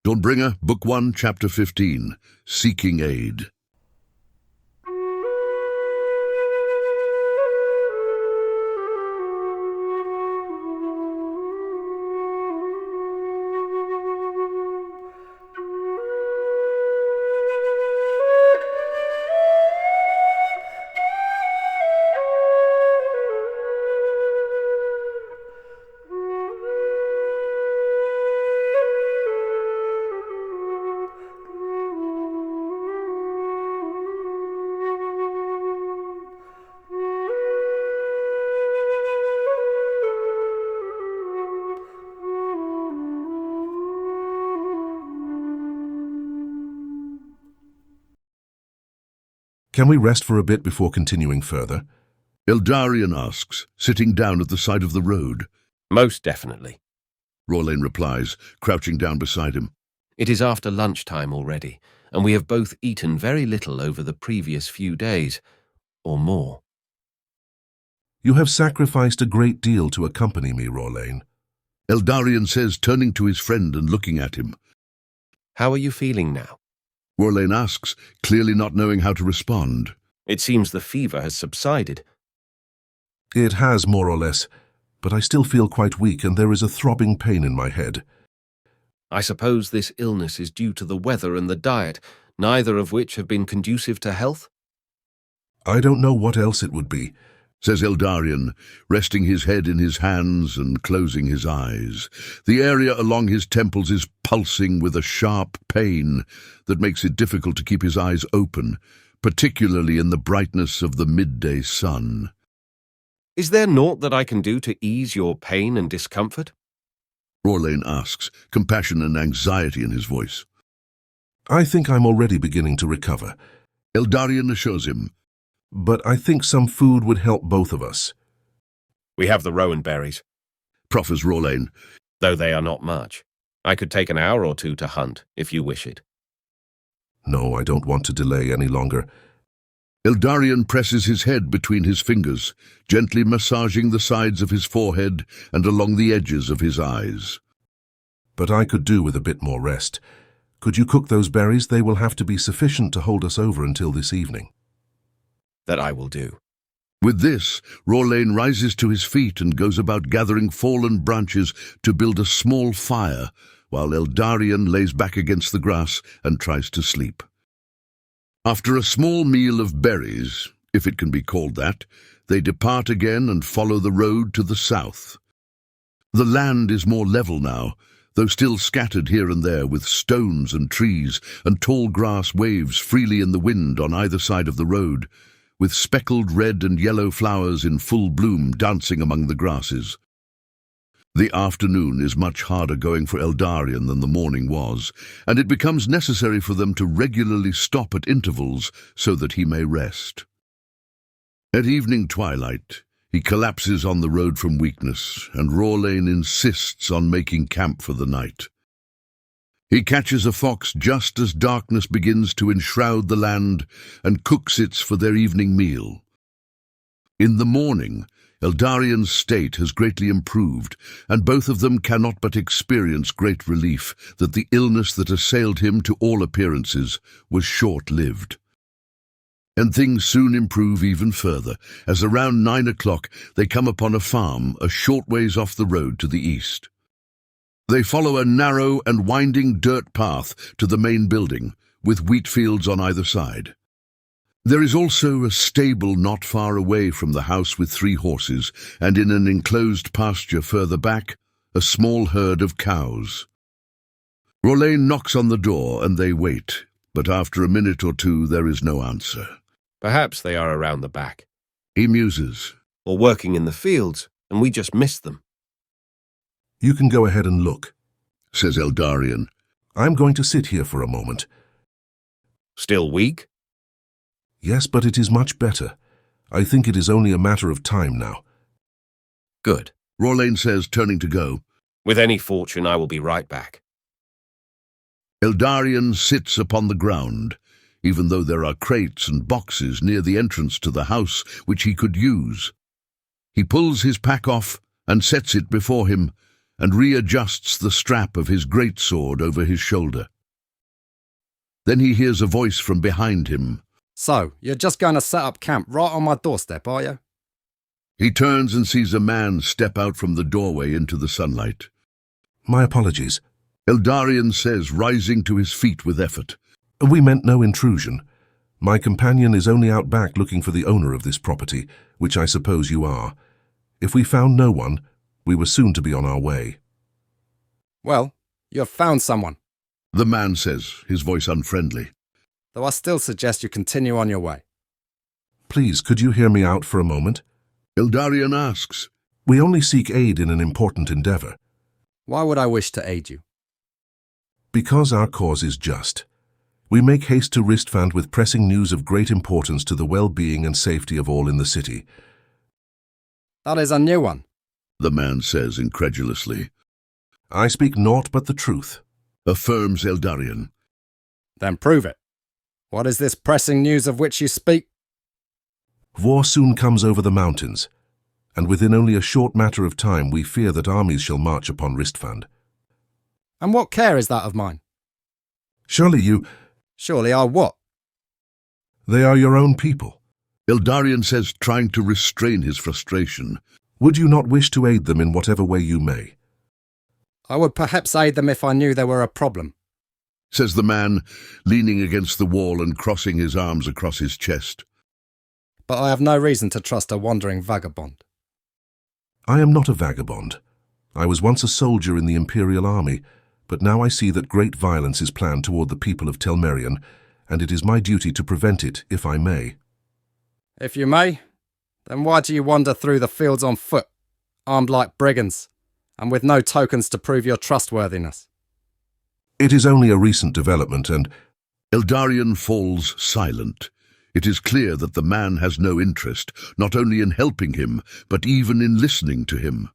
Dawnbringer, Book 1, Chapter 15, Seeking Aid. Can we rest for a bit before continuing further? Eldarien asks, sitting down at the side of the road. Most definitely. Rorlain replies, crouching down beside him. It is after lunchtime already, and we have both eaten very little over the previous few days, or more. You have sacrificed a great deal to accompany me, Rorlain. Eldarien says, turning to his friend and looking at him. How are you feeling now? Rorlain asks, clearly not knowing how to respond. It seems the fever has subsided. It has, more or less, but I still feel quite weak and there is a throbbing pain in my head. I suppose this illness is due to the weather and the diet, neither of which have been conducive to health? I don't know what else it would be, says Eldarien, resting his head in his hands and closing his eyes. The area along his temples is pulsing with a sharp pain that makes it difficult to keep his eyes open, particularly in the brightness of the midday sun. Is there naught that I can do to ease your pain and discomfort? Rorlain asks, compassion and anxiety in his voice. I think I'm already beginning to recover. Eldarien assures him. But I think some food would help both of us. We have the rowan berries, proffers Rorlain. though they are not much. I could take an hour or two to hunt, if you wish it. No, I don't want to delay any longer. Eldarien presses his head between his fingers, gently massaging the sides of his forehead and along the edges of his eyes. But I could do with a bit more rest. Could you cook those berries? They will have to be sufficient to hold us over until this evening. That I will do. With this, Rorlain rises to his feet and goes about gathering fallen branches to build a small fire, while Eldarien lays back against the grass and tries to sleep. After a small meal of berries, if it can be called that, they depart again and follow the road to the south. The land is more level now, though still scattered here and there with stones and trees, and tall grass waves freely in the wind on either side of the road, with speckled red and yellow flowers in full bloom dancing among the grasses. The afternoon is much harder going for Eldarien than the morning was, and it becomes necessary for them to regularly stop at intervals so that he may rest. At evening twilight, he collapses on the road from weakness, and Rorlain insists on making camp for the night. He catches a fox just as darkness begins to enshroud the land and cooks it for their evening meal. In the morning, Eldarien's state has greatly improved, and both of them cannot but experience great relief that the illness that assailed him to all appearances was short-lived. And things soon improve even further, as around 9 o'clock they come upon a farm a short ways off the road to the east. They follow a narrow and winding dirt path to the main building, with wheat fields on either side. There is also a stable not far away from the house with 3 horses, and in an enclosed pasture further back, a small herd of cows. Rorlain knocks on the door and they wait, but after a minute or two there is no answer. Perhaps they are around the back. He muses. Or working in the fields, and we just missed them. You can go ahead and look, says Eldarien. I'm going to sit here for a moment. Still weak? Yes, but it is much better. I think it is only a matter of time now. Good. Rorlain says, turning to go. With any fortune, I will be right back. Eldarien sits upon the ground, even though there are crates and boxes near the entrance to the house which he could use. He pulls his pack off and sets it before him, and readjusts the strap of his greatsword over his shoulder. Then he hears a voice from behind him. So, you're just going to set up camp right on my doorstep, are you? He turns and sees a man step out from the doorway into the sunlight. My apologies. Eldarien says, rising to his feet with effort. We meant no intrusion. My companion is only out back looking for the owner of this property, which I suppose you are. If we found no one, we were soon to be on our way. Well, you have found someone. The man says, his voice unfriendly. Though I still suggest you continue on your way. Please, could you hear me out for a moment? Eldarien asks. We only seek aid in an important endeavor. Why would I wish to aid you? Because our cause is just. We make haste to Ristfand with pressing news of great importance to the well-being and safety of all in the city. That is a new one. The man says incredulously. I speak naught but the truth. Affirms Eldarien. Then prove it. What is this pressing news of which you speak? War soon comes over the mountains, and within only a short matter of time we fear that armies shall march upon Ristfand. And what care is that of mine? Surely you... Surely I what? They are your own people. Eldarien says, trying to restrain his frustration. Would you not wish to aid them in whatever way you may? I would perhaps aid them if I knew there were a problem. Says the man, leaning against the wall and crossing his arms across his chest. But I have no reason to trust a wandering vagabond. I am not a vagabond. I was once a soldier in the Imperial Army, but now I see that great violence is planned toward the people of Telmerion, and it is my duty to prevent it, if I may. If you may, then why do you wander through the fields on foot, armed like brigands, and with no tokens to prove your trustworthiness? It is only a recent development, and... Eldarien falls silent. It is clear that the man has no interest, not only in helping him, but even in listening to him.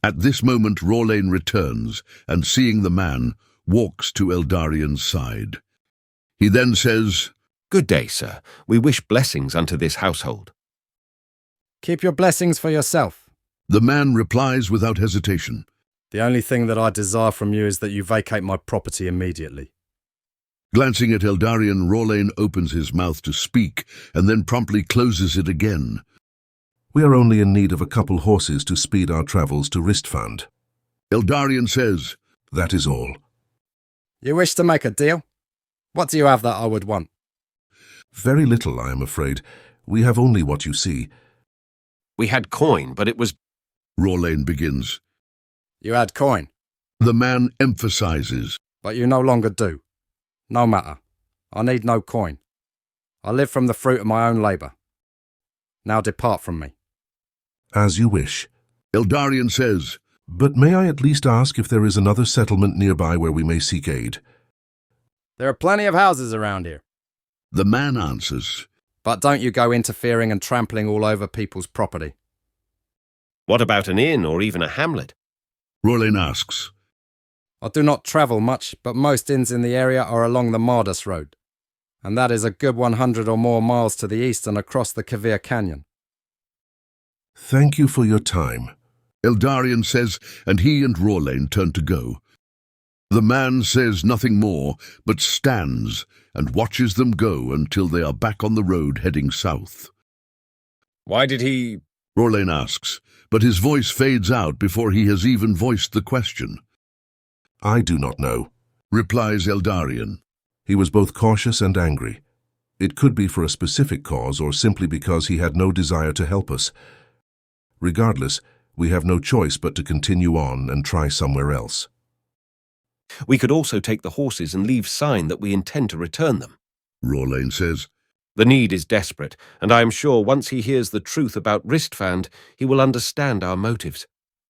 At this moment Rorlain returns, and seeing the man, walks to Eldarien's side. He then says, Good day, sir. We wish blessings unto this household. Keep your blessings for yourself. The man replies without hesitation. The only thing that I desire from you is that you vacate my property immediately. Glancing at Eldarien, Rorlain opens his mouth to speak, and then promptly closes it again. We are only in need of a couple horses to speed our travels to Ristfand. Eldarien says, That is all. You wish to make a deal? What do you have that I would want? Very little, I am afraid. We have only what you see. We had coin, but it was... Rorlain begins. You had coin. The man emphasizes. But you no longer do. No matter. I need no coin. I live from the fruit of my own labour. Now depart from me. As you wish. Eldarien says, But may I at least ask if there is another settlement nearby where we may seek aid? There are plenty of houses around here. The man answers, But don't you go interfering and trampling all over people's property. What about an inn or even a hamlet? Rorlain asks, I do not travel much, but most inns in the area are along the Mardus Road, and that is a good 100 or more miles to the east and across the Kavir Canyon. Thank you for your time. Eldarien says, and he and Rorlain turn to go. The man says nothing more, but stands and watches them go until they are back on the road heading south. Why did he... Rorlain asks, but his voice fades out before he has even voiced the question. I do not know, Replies Eldarien. He was both cautious and angry. It could be for a specific cause or simply because he had no desire to help us. Regardless, we have no choice but to continue on and try somewhere else. We could also take the horses and leave sign that we intend to return them. Rorlain says, The need is desperate, and I am sure once he hears the truth about Ristfand, he will understand our motives.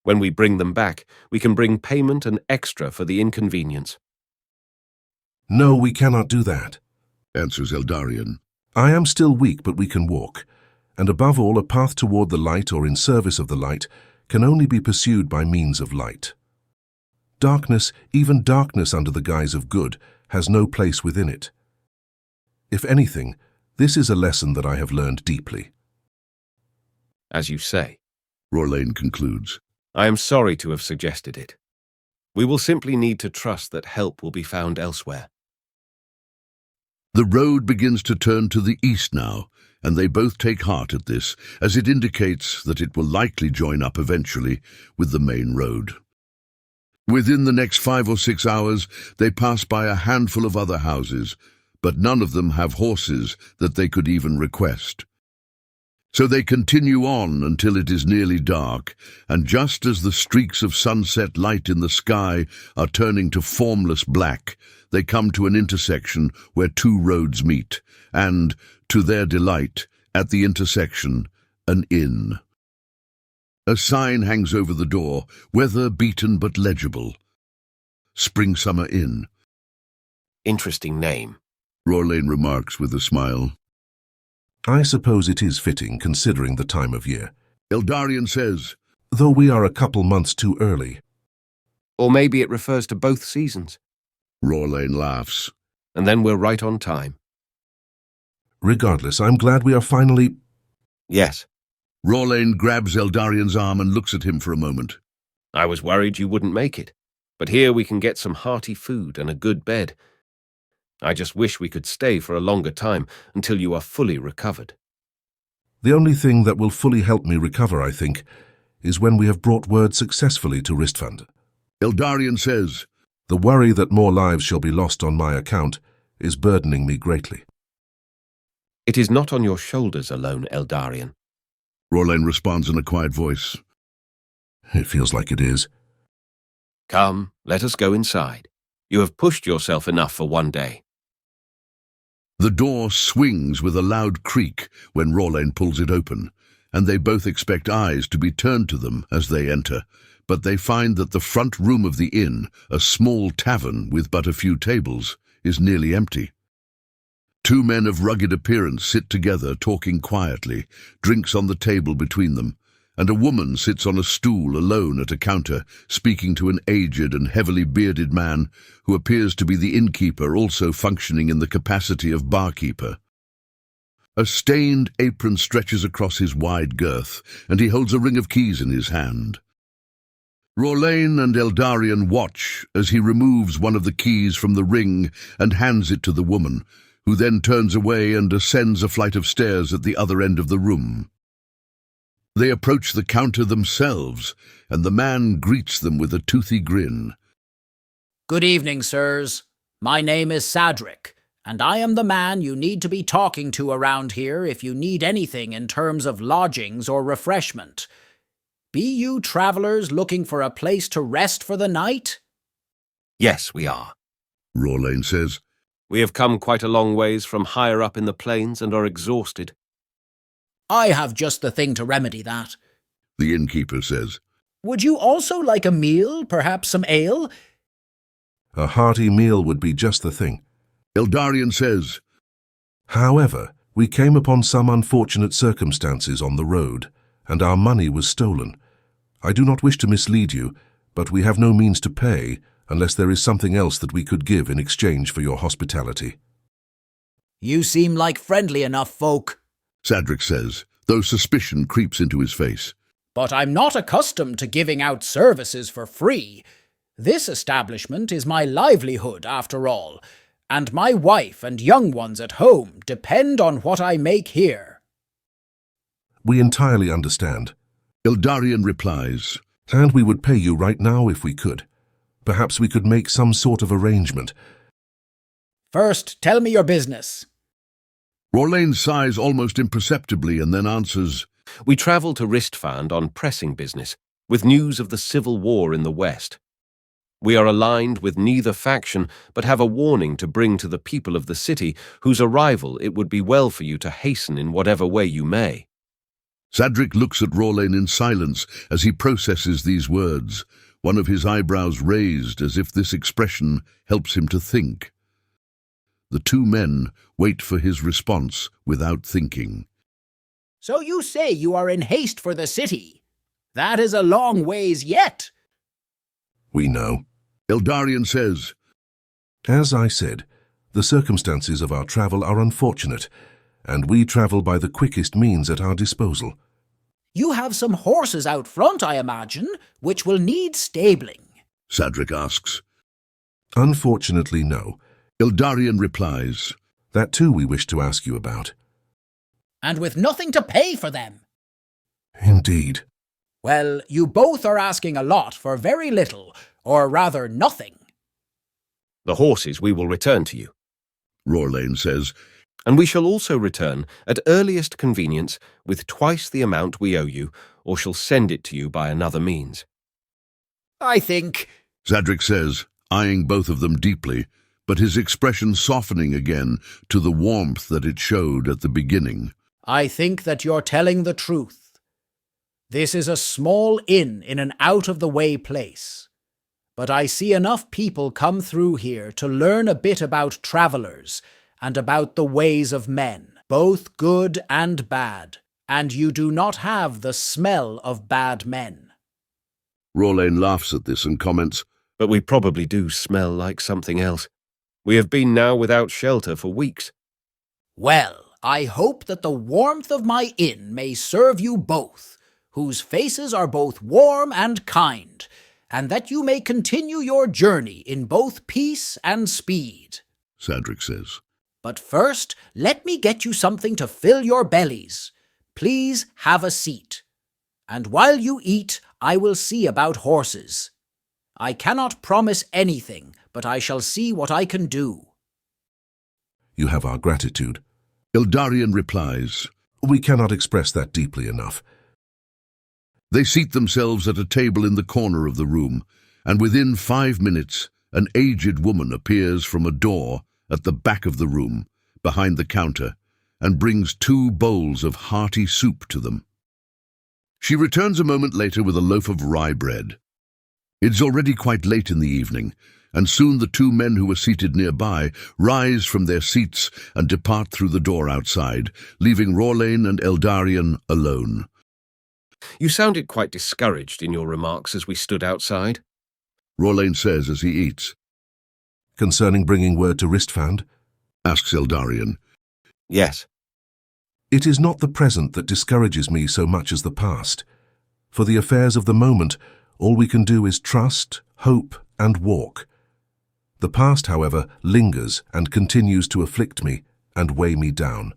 When we bring them back, we can bring payment and extra for the inconvenience. No, we cannot do that, answers Eldarien. I am still weak, but we can walk. And above all, a path toward the light or in service of the light can only be pursued by means of light. Darkness, even darkness under the guise of good, has no place within it. If anything, this is a lesson that I have learned deeply. As you say. Rorlain concludes. I am sorry to have suggested it. We will simply need to trust that help will be found elsewhere. The road begins to turn to the east now, and they both take heart at this, as it indicates that it will likely join up eventually with the main road. Within the next 5 or 6 hours, they pass by a handful of other houses, but none of them have horses that they could even request. So they continue on until it is nearly dark, and just as the streaks of sunset light in the sky are turning to formless black, they come to an intersection where 2 roads meet, and, to their delight, at the intersection, an inn. A sign hangs over the door, weather-beaten but legible. Spring-Summer Inn. Interesting name. Rorlane remarks with a smile. I suppose it is fitting considering the time of year. Eldarien says, Though we are a couple months too early. Or maybe it refers to both seasons. Rorlane laughs. And then we're right on time. Regardless, I'm glad we are finally... Yes. Rorlane grabs Eldarien's arm and looks at him for a moment. I was worried you wouldn't make it. But here we can get some hearty food and a good bed. I just wish we could stay for a longer time until you are fully recovered. The only thing that will fully help me recover, I think, is when we have brought word successfully to Ristfand. Eldarien says, The worry that more lives shall be lost on my account is burdening me greatly. It is not on your shoulders alone, Eldarien. Rorlane responds in a quiet voice. It feels like it is. Come, let us go inside. You have pushed yourself enough for one day. The door swings with a loud creak when Rorlane pulls it open, and they both expect eyes to be turned to them as they enter, but they find that the front room of the inn, a small tavern with but a few tables, is nearly empty. 2 men of rugged appearance sit together talking quietly, drinks on the table between them, and a woman sits on a stool alone at a counter, speaking to an aged and heavily bearded man who appears to be the innkeeper, also functioning in the capacity of barkeeper. A stained apron stretches across his wide girth, and he holds a ring of keys in his hand. Rorlane and Eldarien watch as he removes one of the keys from the ring and hands it to the woman, who then turns away and ascends a flight of stairs at the other end of the room. They approach the counter themselves, and the man greets them with a toothy grin. Good evening, sirs. My name is Sadric, and I am the man you need to be talking to around here if you need anything in terms of lodgings or refreshment. Be you travelers looking for a place to rest for the night? Yes, we are. Rorlane says, We have come quite a long ways from higher up in the plains and are exhausted. I have just the thing to remedy that. The innkeeper says. Would you also like a meal, perhaps some ale? A hearty meal would be just the thing. Eldarien says, However, we came upon some unfortunate circumstances on the road, and our money was stolen. I do not wish to mislead you, but we have no means to pay unless there is something else that we could give in exchange for your hospitality. You seem like friendly enough folk. Sadric says, though suspicion creeps into his face. But I'm not accustomed to giving out services for free. This establishment is my livelihood, after all, and my wife and young ones at home depend on what I make here. We entirely understand. Eldarien replies, And we would pay you right now if we could. Perhaps we could make some sort of arrangement. First, tell me your business. Rorlane sighs almost imperceptibly and then answers, We travel to Ristfand on pressing business, with news of the civil war in the west. We are aligned with neither faction, but have a warning to bring to the people of the city, whose arrival it would be well for you to hasten in whatever way you may. Sadric looks at Rorlane in silence as he processes these words, one of his eyebrows raised as if this expression helps him to think. The 2 men wait for his response without thinking. So you say you are in haste for the city? That is a long ways yet. We know. Eldarien says, As I said, the circumstances of our travel are unfortunate, and we travel by the quickest means at our disposal. You have some horses out front, I imagine, which will need stabling. Sadric asks. Unfortunately, no. Eldarien replies. That too we wish to ask you about. And with nothing to pay for them. Indeed. Well, you both are asking a lot for very little, or rather nothing. The horses we will return to you. Rorlane says. And we shall also return, at earliest convenience, with twice the amount we owe you, or shall send it to you by another means. I think, Sadric says, eyeing both of them deeply, but his expression softening again to the warmth that it showed at the beginning. I think that you're telling the truth. This is a small inn in an out-of-the-way place. But I see enough people come through here to learn a bit about travelers and about the ways of men, both good and bad, and you do not have the smell of bad men. Rorlane laughs at this and comments, But we probably do smell like something else. We have been now without shelter for weeks. Well, I hope that the warmth of my inn may serve you both, whose faces are both warm and kind, and that you may continue your journey in both peace and speed. Sadric says. But first, let me get you something to fill your bellies. Please have a seat. And while you eat, I will see about horses. I cannot promise anything, but I shall see what I can do. You have our gratitude. Eldarien replies. We cannot express that deeply enough. They seat themselves at a table in the corner of the room, and within 5 minutes, an aged woman appears from a door at the back of the room, behind the counter, and brings 2 bowls of hearty soup to them. She returns a moment later with a loaf of rye bread. It's already quite late in the evening, and soon the 2 men who were seated nearby rise from their seats and depart through the door outside, leaving Rorlane and Eldarien alone. You sounded quite discouraged in your remarks as we stood outside. Rorlane says as he eats. Concerning bringing word to Ristfand? Asks Eldarien. Yes. It is not the present that discourages me so much as the past. For the affairs of the moment, all we can do is trust, hope, and walk. The past, however, lingers and continues to afflict me and weigh me down.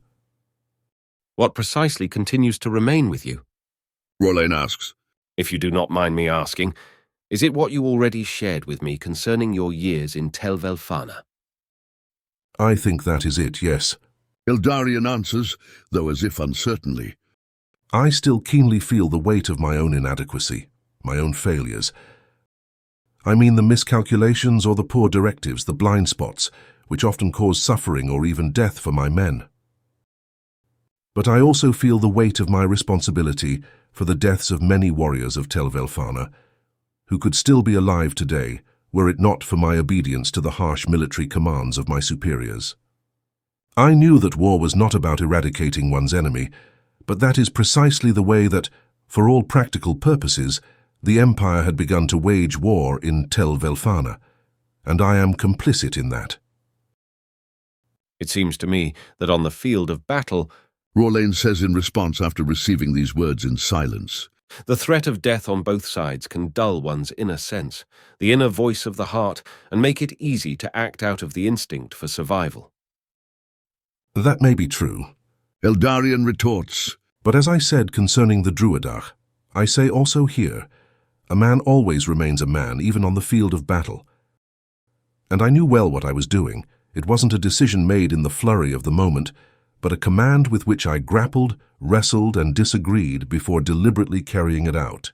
What precisely continues to remain with you? Rorlane asks. If you do not mind me asking, is it what you already shared with me concerning your years in Tel Velfana? I think that is it, yes. Eldarien answers, though as if uncertainly. I still keenly feel the weight of my own inadequacy, my own failures. I mean the miscalculations or the poor directives, the blind spots, which often cause suffering or even death for my men. But I also feel the weight of my responsibility for the deaths of many warriors of Tel Velfana, who could still be alive today were it not for my obedience to the harsh military commands of my superiors. I knew that war was not about eradicating one's enemy, but that is precisely the way that, for all practical purposes, the Empire had begun to wage war in Tel Velfana, and I am complicit in that. It seems to me that on the field of battle, Rorlane says in response after receiving these words in silence. the threat of death on both sides can dull one's inner sense, the inner voice of the heart, and make it easy to act out of the instinct for survival. That may be true. Eldarien retorts. But as I said concerning the Druidach, I say also here, a man always remains a man, even on the field of battle. And I knew well what I was doing. It wasn't a decision made in the flurry of the moment, but a command with which I grappled, wrestled, and disagreed before deliberately carrying it out.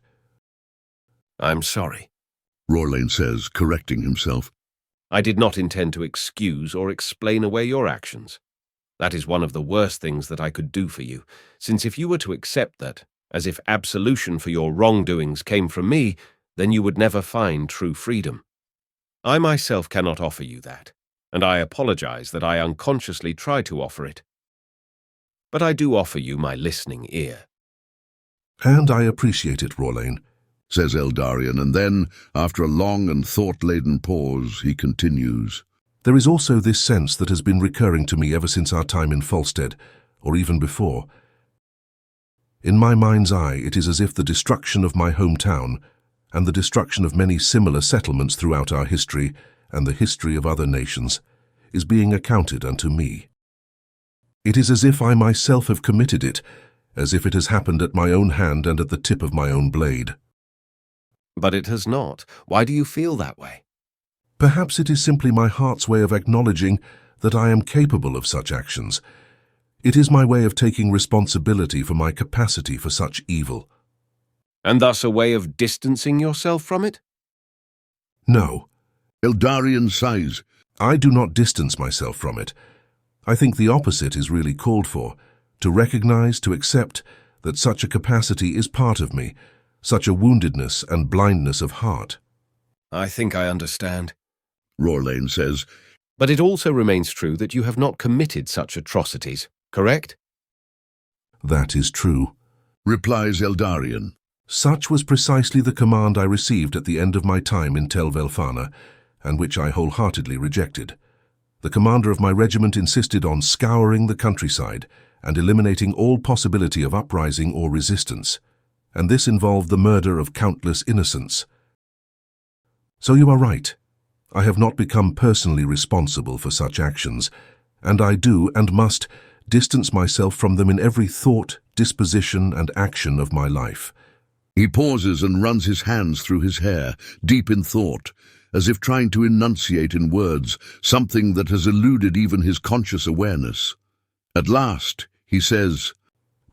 I'm sorry. Rorlane says, correcting himself. I did not intend to excuse or explain away your actions. That is one of the worst things that I could do for you, since if you were to accept that, as if absolution for your wrongdoings came from me, then you would never find true freedom. I myself cannot offer you that, and I apologize that I unconsciously try to offer it. But I do offer you my listening ear. And I appreciate it, Rorlane, says Eldarien, and then, after a long and thought-laden pause, he continues. There is also this sense that has been recurring to me ever since our time in Falstead, or even before. In my mind's eye, it is as if the destruction of my hometown and the destruction of many similar settlements throughout our history and the history of other nations is being accounted unto me. It is as if I myself have committed it, as if it has happened at my own hand and at the tip of my own blade. But it has not. Why do you feel that way? Perhaps it is simply my heart's way of acknowledging that I am capable of such actions. It is my way of taking responsibility for my capacity for such evil. And thus a way of distancing yourself from it? No, Eldarien sighs. I do not distance myself from it. I think the opposite is really called for, to recognize, to accept that such a capacity is part of me, such a woundedness and blindness of heart. I think I understand. Rorlane says. But it also remains true that you have not committed such atrocities, correct? That is true, Replies Eldarien. Such was precisely the command I received at the end of my time in Tel Velfana, and which I wholeheartedly rejected. The commander of my regiment insisted on scouring the countryside and eliminating all possibility of uprising or resistance, and this involved the murder of countless innocents. So you are right. I have not become personally responsible for such actions, and I do and must distance myself from them in every thought, disposition, and action of my life. He pauses and runs his hands through his hair, deep in thought, as if trying to enunciate in words something that has eluded even his conscious awareness. At last, he says,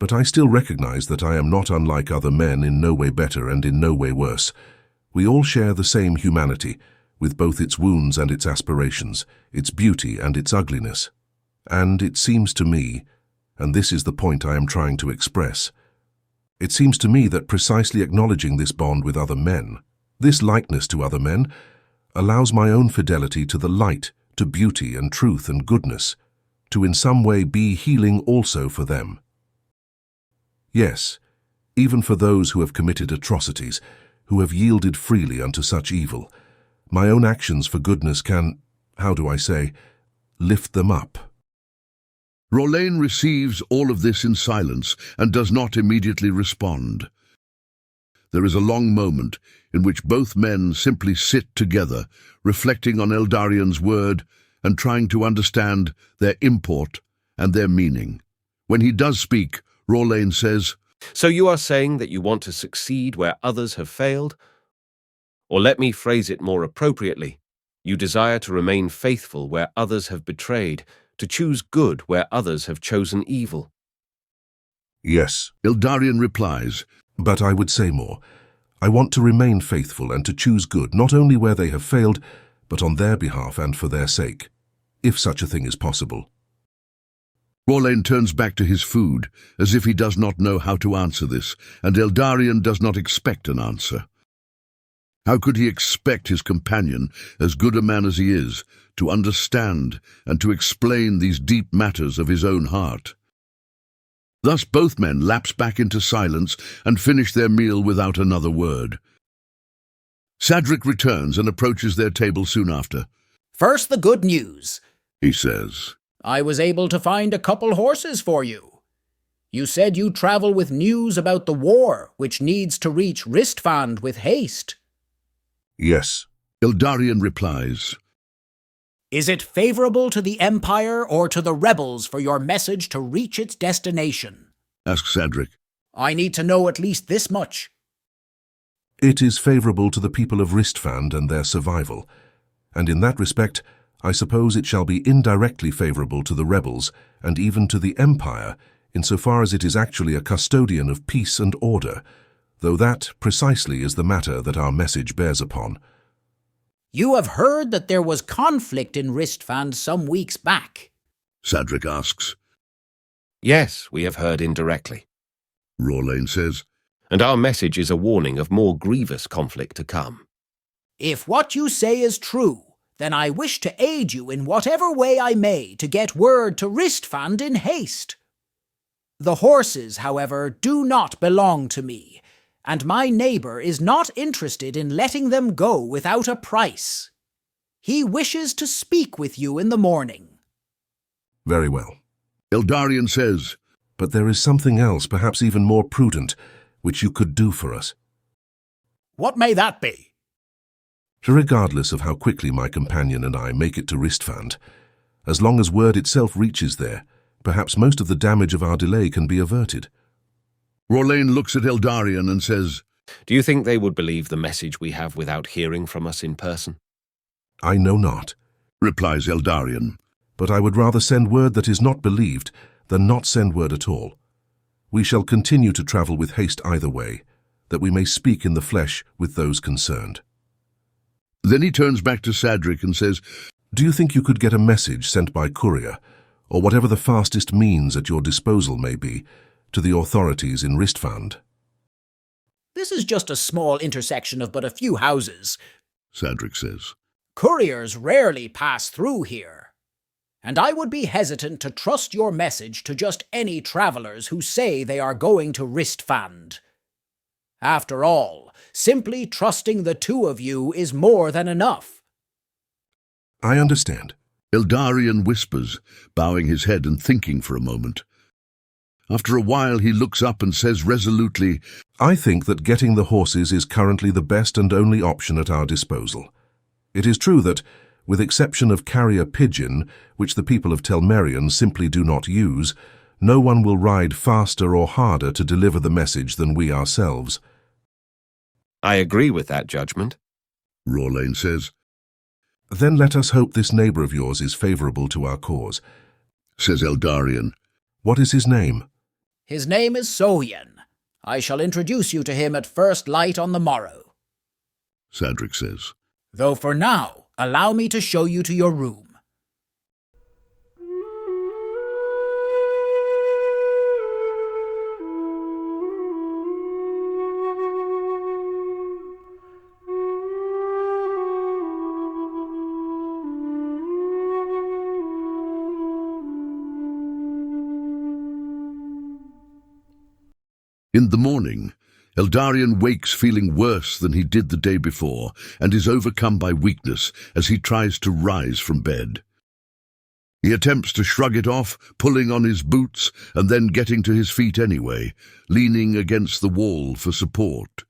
But I still recognize that I am not unlike other men, in no way better and in no way worse. We all share the same humanity, with both its wounds and its aspirations, its beauty and its ugliness. And it seems to me, and this is the point I am trying to express, it seems to me that precisely acknowledging this bond with other men, this likeness to other men, allows my own fidelity to the light, to beauty and truth and goodness, to in some way be healing also for them. Yes, even for those who have committed atrocities, who have yielded freely unto such evil, my own actions for goodness can, how do I say, lift them up. Rorlane receives all of this in silence and does not immediately respond. There is a long moment in which both men simply sit together, reflecting on Eldarien's word and trying to understand their import and their meaning. When he does speak, Rorlane says, So you are saying that you want to succeed where others have failed? Or let me phrase it more appropriately, you desire to remain faithful where others have betrayed, to choose good where others have chosen evil. Yes, Eldarien replies, but I would say more. I want to remain faithful and to choose good, not only where they have failed, but on their behalf and for their sake, if such a thing is possible. Rorlane turns back to his food, as if he does not know how to answer this, and Eldarien does not expect an answer. How could he expect his companion, as good a man as he is, to understand and to explain these deep matters of his own heart? Thus both men lapse back into silence and finish their meal without another word. Sadric returns and approaches their table soon after. First, the good news. He says, I was able to find a couple horses for you. You said you travel with news about the war, which needs to reach Ristfand with haste. Yes. Eldarien replies, Is it favorable to the Empire or to the rebels for your message to reach its destination? asks Sadric. I need to know at least this much. It is favorable to the people of Ristfand and their survival, and in that respect, I suppose it shall be indirectly favorable to the rebels and even to the Empire, insofar as it is actually a custodian of peace and order, though that precisely is the matter that our message bears upon. You have heard that there was conflict in Ristfand some weeks back. Sadric asks. Yes, we have heard indirectly. Rorlane says, And our message is a warning of more grievous conflict to come. If what you say is true, then I wish to aid you in whatever way I may to get word to Ristfand in haste. The horses, however, do not belong to me, and my neighbor is not interested in letting them go without a price. He wishes to speak with you in the morning. Very well. Eldarien says, But there is something else, perhaps even more prudent, which you could do for us. What may that be? Regardless of how quickly my companion and I make it to Ristfand, as long as word itself reaches there, perhaps most of the damage of our delay can be averted. Rorlain looks at Eldarien and says, Do you think they would believe the message we have without hearing from us in person? I know not, replies Eldarien. but I would rather send word that is not believed than not send word at all. We shall continue to travel with haste either way, that we may speak in the flesh with those concerned. Then he turns back to Sadric and says, Do you think you could get a message sent by courier, or whatever the fastest means at your disposal may be, to the authorities in Ristfand? This is just a small intersection of but a few houses. Sadric says. Couriers rarely pass through here. And I would be hesitant to trust your message to just any travelers who say they are going to Ristfand. After all, simply trusting the two of you is more than enough. I understand. Eldarien whispers, bowing his head and thinking for a moment. After a while he looks up and says resolutely, I think that getting the horses is currently the best and only option at our disposal. It is true that, with exception of carrier pigeon, which the people of Telmerion simply do not use, no one will ride faster or harder to deliver the message than we ourselves. I agree with that judgment. Rorlain says. Then let us hope this neighbor of yours is favorable to our cause, Says Eldarien. What is his name? His name is Soyen. I shall introduce you to him at first light on the morrow. Sadric says. Though for now, allow me to show you to your room. In the morning, Eldarien wakes feeling worse than he did the day before and is overcome by weakness as he tries to rise from bed. He attempts to shrug it off, pulling on his boots and then getting to his feet anyway, leaning against the wall for support.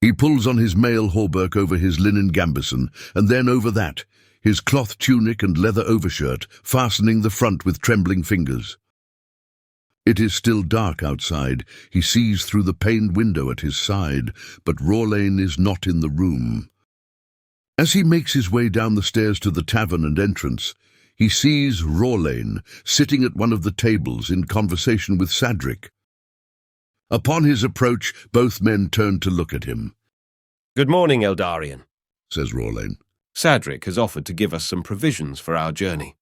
He pulls on his mail hauberk over his linen gambeson and then over that, his cloth tunic and leather overshirt, fastening the front with trembling fingers. It is still dark outside. He sees through the paned window at his side, but Rorlain is not in the room. As he makes his way down the stairs to the tavern and entrance, he sees Rorlain sitting at one of the tables in conversation with Sadric. Upon his approach, both men turn to look at him. Good morning, Eldarien, says Rorlain. Sadric has offered to give us some provisions for our journey.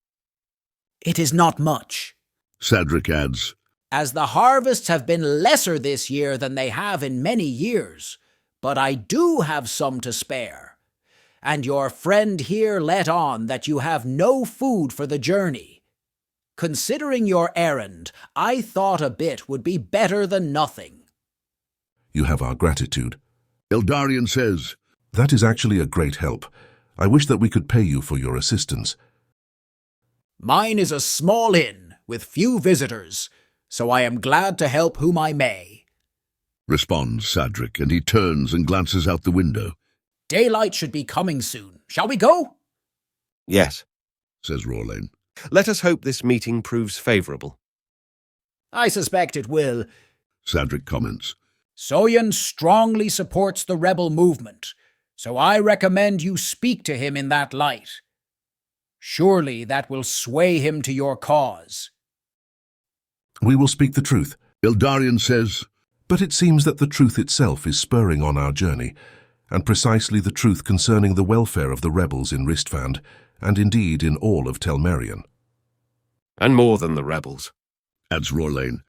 It is not much, Sadric adds, as the harvests have been lesser this year than they have in many years, but I do have some to spare. And your friend here let on that you have no food for the journey. Considering your errand, I thought a bit would be better than nothing. You have our gratitude. Eldarien says, That is actually a great help. I wish that we could pay you for your assistance. Mine is a small inn with few visitors, so I am glad to help whom I may. responds Sadric, and he turns and glances out the window. Daylight should be coming soon. Shall we go? Yes. Says Rorlain. Let us hope this meeting proves favorable. I suspect it will. Sadric comments. Soyen strongly supports the rebel movement, so I recommend you speak to him in that light. Surely that will sway him to your cause. We will speak the truth. Eldarien says, But it seems that the truth itself is spurring on our journey, and precisely the truth concerning the welfare of the rebels in Ristfand, and indeed in all of Telmerion. And more than the rebels, adds Rorlain.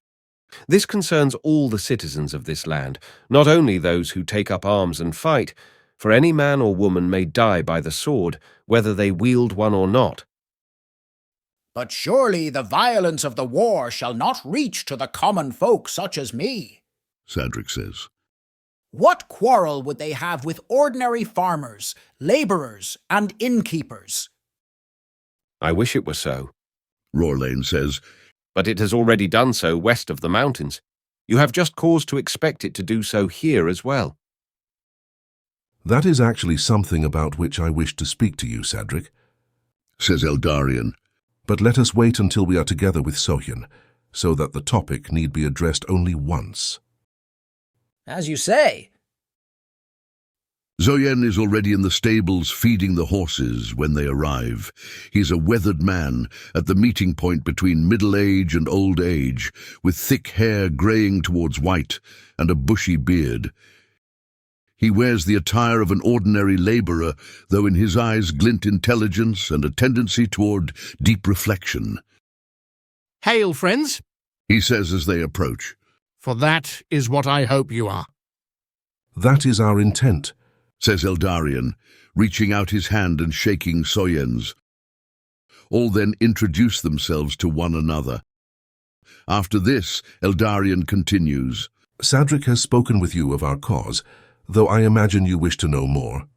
This concerns all the citizens of this land, not only those who take up arms and fight, for any man or woman may die by the sword, whether they wield one or not. But surely the violence of the war shall not reach to the common folk such as me. Sadric says. What quarrel would they have with ordinary farmers, labourers, and innkeepers? I wish it were so. Rorlain says, but it has already done so west of the mountains. You have just cause to expect it to do so here as well. That is actually something about which I wish to speak to you, Sadric, says Eldarien. but let us wait until we are together with Sohyen, so that the topic need be addressed only once. As you say. Sohyen is already in the stables feeding the horses when they arrive. He's a weathered man at the meeting point between middle age and old age, with thick hair greying towards white and a bushy beard. He wears the attire of an ordinary labourer, though in his eyes glint intelligence and a tendency toward deep reflection. "Hail, friends, He says as they approach. for that is what I hope you are." That is our intent, Says Eldarien, reaching out his hand and shaking Sohyen's. All then introduce themselves to one another. After this, Eldarien continues. Sadric has spoken with you of our cause, though I imagine you wish to know more.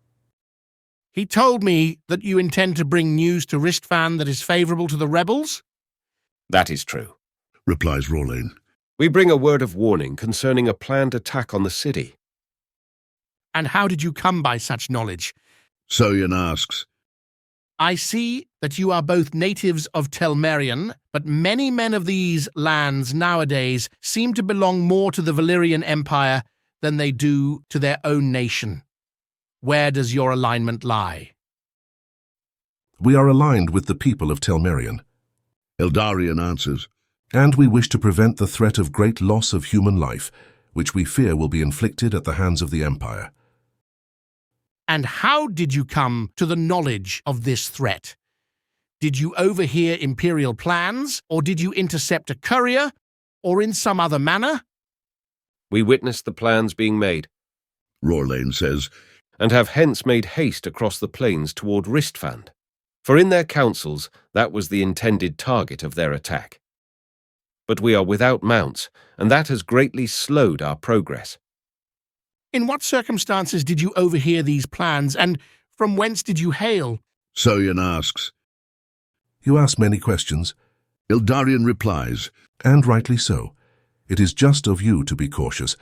He told me that you intend to bring news to Ristvan that is favourable to the rebels? That is true. Replies Rolain. We bring a word of warning concerning a planned attack on the city. And how did you come by such knowledge? Sohyen asks. I see that you are both natives of Telmerion, but many men of these lands nowadays seem to belong more to the Valyrian Empire than they do to their own nation. Where does your alignment lie? We are aligned with the people of Telmerion, Eldarien answers. and we wish to prevent the threat of great loss of human life, which we fear will be inflicted at the hands of the Empire. And how did you come to the knowledge of this threat? Did you overhear Imperial plans, or did you intercept a courier, or in some other manner? We witnessed the plans being made, Rolain says. and have hence made haste across the plains toward Ristvan. For in their councils, that was the intended target of their attack. But we are without mounts, and that has greatly slowed our progress. In what circumstances did you overhear these plans, and from whence did you hail? Sohyen asks. You ask many questions, Eldarien replies. and rightly so. It is just of you to be cautious,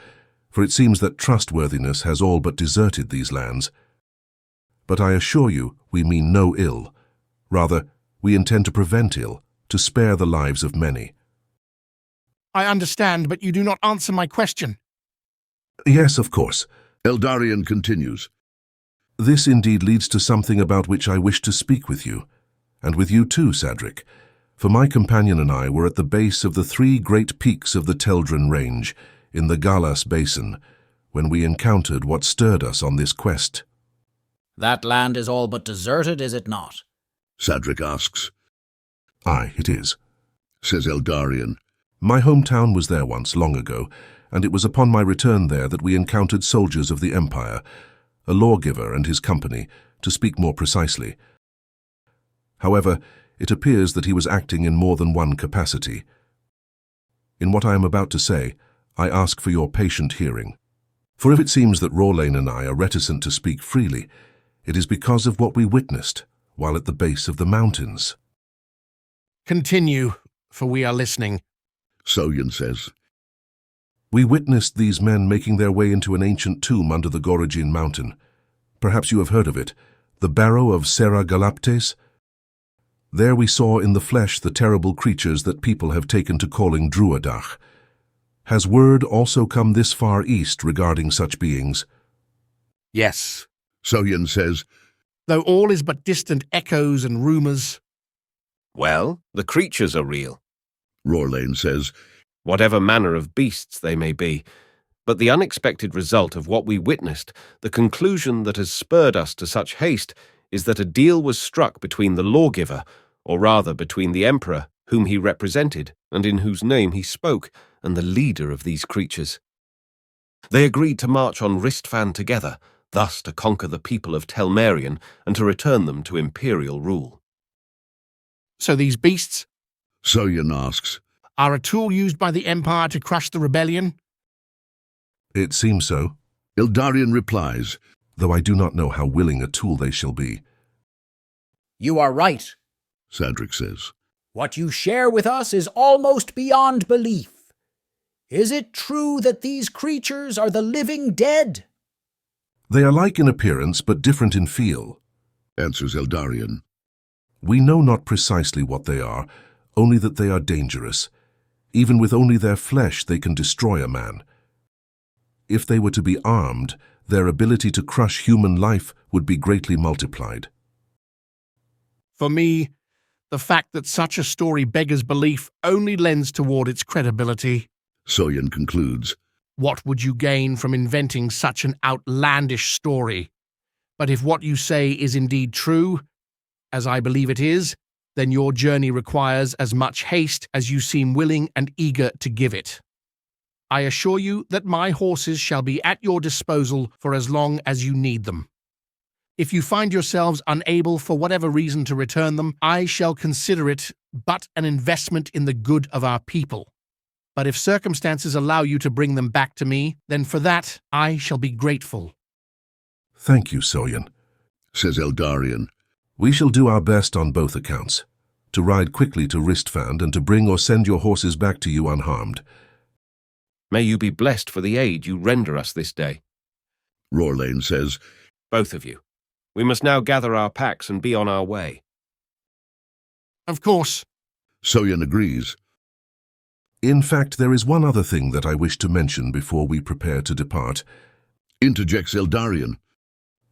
for it seems that trustworthiness has all but deserted these lands. But I assure you, we mean no ill. Rather, we intend to prevent ill, to spare the lives of many. I understand, but you do not answer my question. Yes, of course. Eldarien continues. This indeed leads to something about which I wish to speak with you, and with you too, Sadric, for my companion and I were at the base of the 3 great peaks of the Teldren Range, in the Galas Basin, when we encountered what stirred us on this quest. That land is all but deserted, is it not? Sadric asks. Aye, it is. Says Eldarien. My hometown was there once, long ago, and it was upon my return there that we encountered soldiers of the Empire, a lawgiver and his company, to speak more precisely. However, it appears that he was acting in more than one capacity. In what I am about to say, I ask for your patient hearing. For if it seems that Rolain and I are reticent to speak freely, it is because of what we witnessed while at the base of the mountains. Continue, for we are listening. Sohyen says. We witnessed these men making their way into an ancient tomb under the Gorogin mountain. Perhaps you have heard of it, the Barrow of Serra Galaptes. There we saw in the flesh the terrible creatures that people have taken to calling Druidach. Has word also come this far east regarding such beings? Yes, Sohyen says. though all is but distant echoes and rumours. Well, the creatures are real, Rolain says. whatever manner of beasts they may be. But the unexpected result of what we witnessed, the conclusion that has spurred us to such haste, is that a deal was struck between the lawgiver, or rather between the emperor, whom he represented, and in whose name he spoke, and the leader of these creatures. They agreed to march on Ristvan together, thus to conquer the people of Telmerion and to return them to imperial rule. So these beasts Sohyen asks. are a tool used by the Empire to crush the rebellion? It seems so, Eldarien replies. though I do not know how willing a tool they shall be. You are right. Sadric says. What you share with us is almost beyond belief. Is it true that these creatures are the living dead? They are like in appearance but different in feel, answers Eldarien. We know not precisely what they are, only that they are dangerous. Even with only their flesh they can destroy a man. If they were to be armed, their ability to crush human life would be greatly multiplied. For me, the fact that such a story beggars belief only lends toward its credibility. Soyen concludes. What would you gain from inventing such an outlandish story? But if what you say is indeed true, as I believe it is, then your journey requires as much haste as you seem willing and eager to give it. I assure you that my horses shall be at your disposal for as long as you need them. If you find yourselves unable for whatever reason to return them, I shall consider it but an investment in the good of our people. But if circumstances allow you to bring them back to me, then for that I shall be grateful. Thank you, Soyen, says Eldarien. We shall do our best on both accounts, to ride quickly to Ristfand and to bring or send your horses back to you unharmed. May you be blessed for the aid you render us this day. Rorlane says, Both of you. We must now gather our packs and be on our way. Of course. Soyen agrees. In fact, there is one other thing that I wish to mention before we prepare to depart. Interjects Eldarien.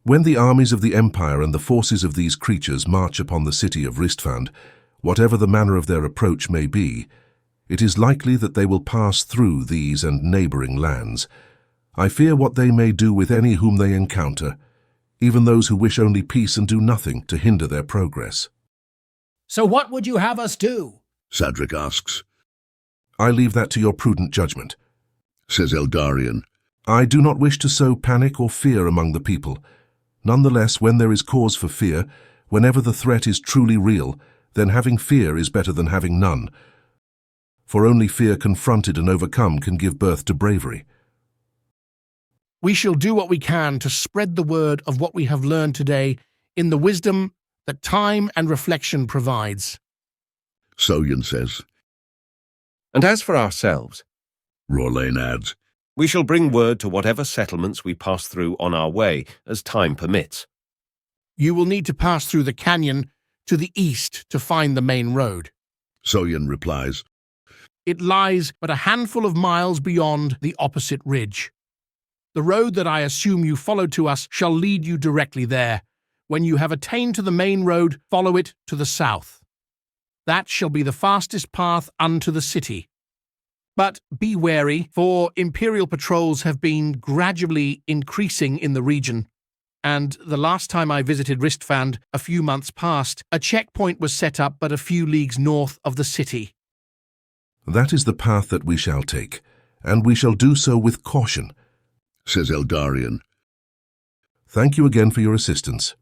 When the armies of the Empire and the forces of these creatures march upon the city of Ristfand, whatever the manner of their approach may be, it is likely that they will pass through these and neighboring lands. I fear what they may do with any whom they encounter, even those who wish only peace and do nothing to hinder their progress. So what would you have us do? Sadric asks. I leave that to your prudent judgment, says Eldarien. I do not wish to sow panic or fear among the people. Nonetheless, when there is cause for fear, whenever the threat is truly real, then having fear is better than having none. For only fear confronted and overcome can give birth to bravery. We shall do what we can to spread the word of what we have learned today in the wisdom that time and reflection provides. Soyen says. And as for ourselves, Rorlane adds, we shall bring word to whatever settlements we pass through on our way, as time permits. You will need to pass through the canyon to the east to find the main road. Soyen replies. It lies but a handful of miles beyond the opposite ridge. The road that I assume you followed to us shall lead you directly there. When you have attained to the main road, follow it to the south. That shall be the fastest path unto the city. But be wary, for Imperial patrols have been gradually increasing in the region, and the last time I visited Ristfand, a few months past, a checkpoint was set up but a few leagues north of the city. That is the path that we shall take, and we shall do so with caution, says Eldarien. Thank you again for your assistance.